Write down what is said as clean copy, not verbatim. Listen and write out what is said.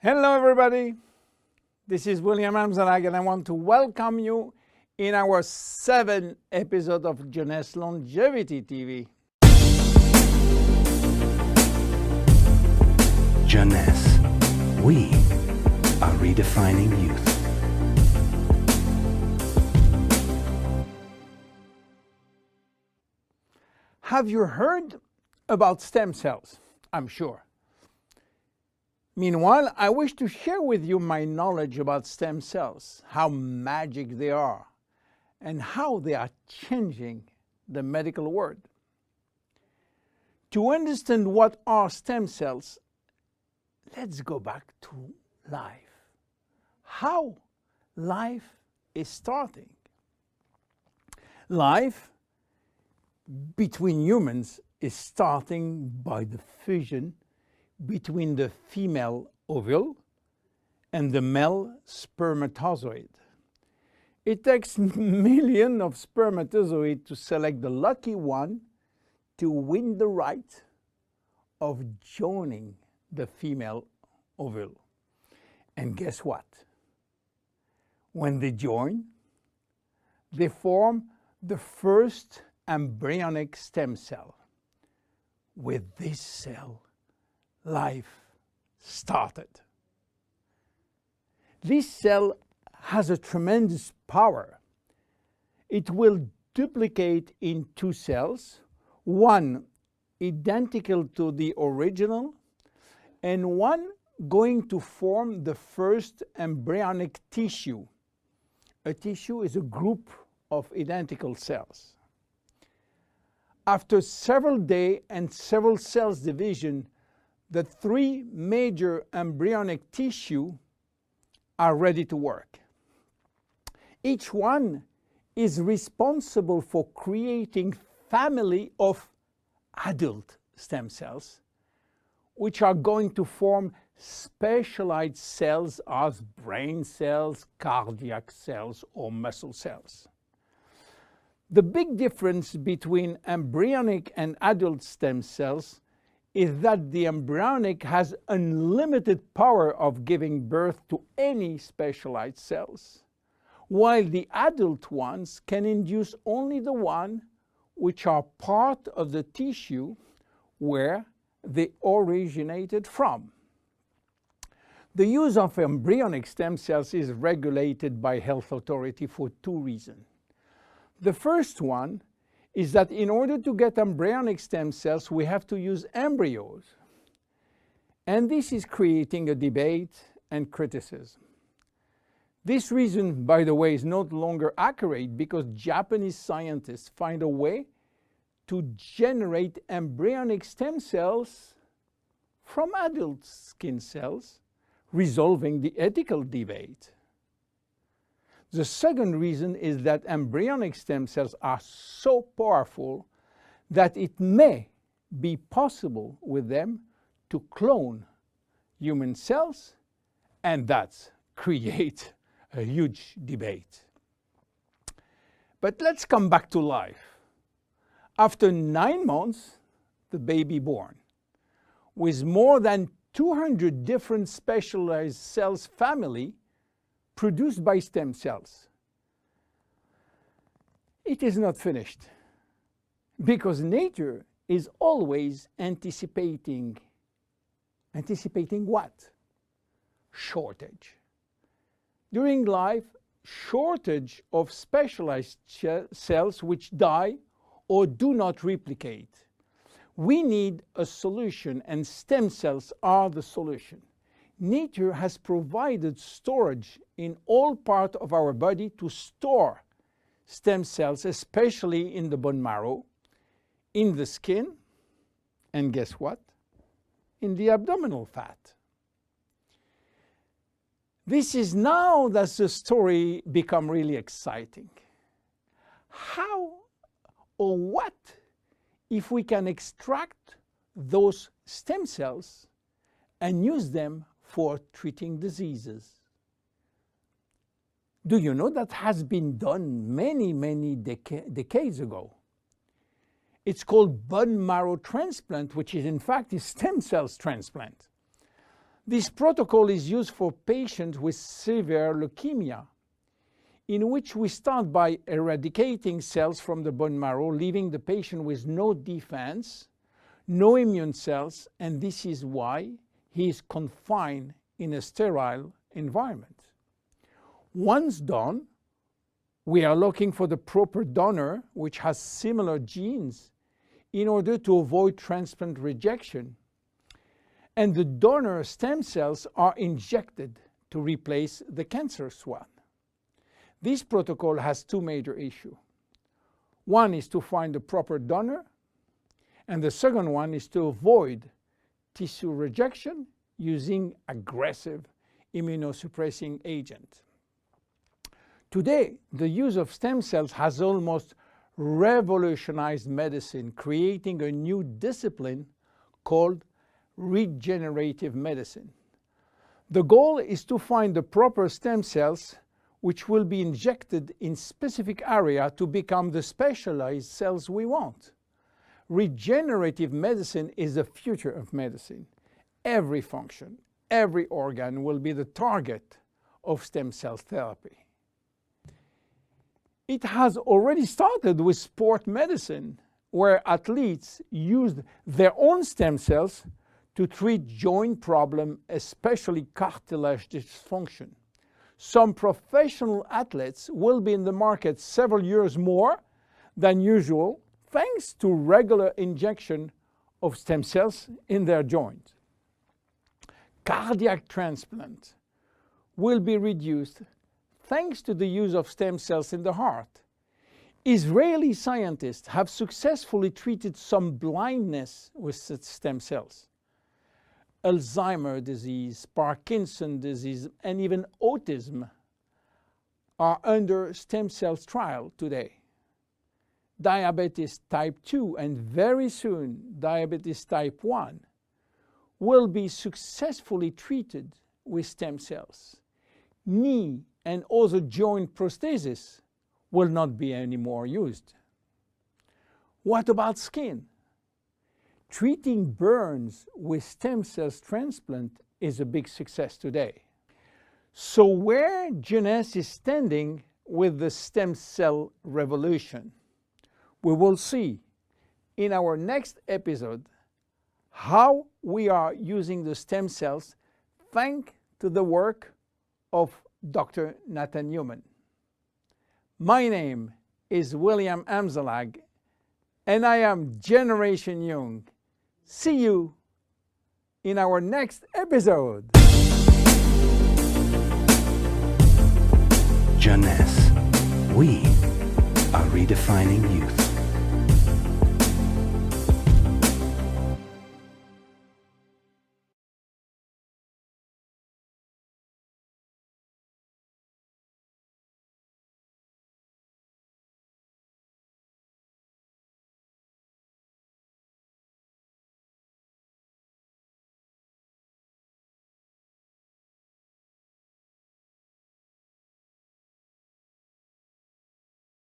Hello everybody, this is William Amzalag and I want to welcome you in our 7th episode of Jeunesse Longevity TV. Jeunesse, we are redefining youth. Have you heard about stem cells? I'm sure. Meanwhile, I wish to share with you my knowledge about stem cells, how magic they are, and how they are changing the medical world. To understand what are stem cells, let's go back to life. How life is starting. Life between humans is starting by the fusion between the female ovule and the male spermatozoid. It takes millions of spermatozoids to select the lucky one to win the right of joining the female ovule. And guess what? When they join, they form the first embryonic stem cell. With this cell, life started. This cell has a tremendous power. It will duplicate in 2 cells, one identical to the original, and one going to form the first embryonic tissue. A tissue is a group of identical cells. After several days and several cells division, the 3 major embryonic tissue are ready to work. Each one is responsible for creating family of adult stem cells, which are going to form specialized cells as brain cells, cardiac cells, or muscle cells. The big difference between embryonic and adult stem cells is that the embryonic has unlimited power of giving birth to any specialized cells, while the adult ones can induce only the one which are part of the tissue where they originated from. The use of embryonic stem cells is regulated by health authority for 2 reasons. The first one is that in order to get embryonic stem cells, we have to use embryos. And this is creating a debate and criticism. This reason, by the way, is no longer accurate because Japanese scientists find a way to generate embryonic stem cells from adult skin cells, resolving the ethical debate. The second reason is that embryonic stem cells are so powerful that it may be possible with them to clone human cells, and that's create a huge debate. But let's come back to life. After 9 months, the baby born, with more than 200 different specialized cells family produced by stem cells. It is not finished because nature is always anticipating what? Shortage. During life, shortage of specialized cells which die or do not replicate. We need a solution, and stem cells are the solution. Nature has provided storage in all parts of our body to store stem cells, especially in the bone marrow, in the skin, and guess what? In the abdominal fat. This is now that the story becomes really exciting. How or what if we can extract those stem cells and use them for treating diseases? Do you know that has been done many decades ago? It's called bone marrow transplant, which is in fact a stem cells transplant. This protocol is used for patients with severe leukemia, in which we start by eradicating cells from the bone marrow, leaving the patient with no defense, no immune cells, and this is why he is confined in a sterile environment. Once done, we are looking for the proper donor which has similar genes in order to avoid transplant rejection. And the donor stem cells are injected to replace the cancerous one. This protocol has two major issues. One is to find the proper donor, and the second one is to avoid tissue rejection using aggressive immunosuppressing agent. Today, the use of stem cells has almost revolutionized medicine, creating a new discipline called regenerative medicine. The goal is to find the proper stem cells which will be injected in specific area to become the specialized cells we want. Regenerative medicine is the future of medicine. Every function, every organ will be the target of stem cell therapy. It has already started with sport medicine, where athletes used their own stem cells to treat joint problems, especially cartilage dysfunction. Some professional athletes will be in the market several years more than usual, thanks to regular injection of stem cells in their joint. Cardiac transplant will be reduced thanks to the use of stem cells in the heart. Israeli scientists have successfully treated some blindness with stem cells. Alzheimer's disease, Parkinson's disease, and even autism are under stem cells trial today. Diabetes type 2 and very soon diabetes type 1 will be successfully treated with stem cells. Knee and other joint prosthesis will not be anymore used. What about skin? Treating burns with stem cells transplant is a big success today. So where Jeunesse is standing with the stem cell revolution? We will see in our next episode how we are using the stem cells thanks to the work of Dr. Nathan Newman. My name is William Amzalag, and I am Generation Young. See you in our next episode. Jeunesse. We are redefining youth.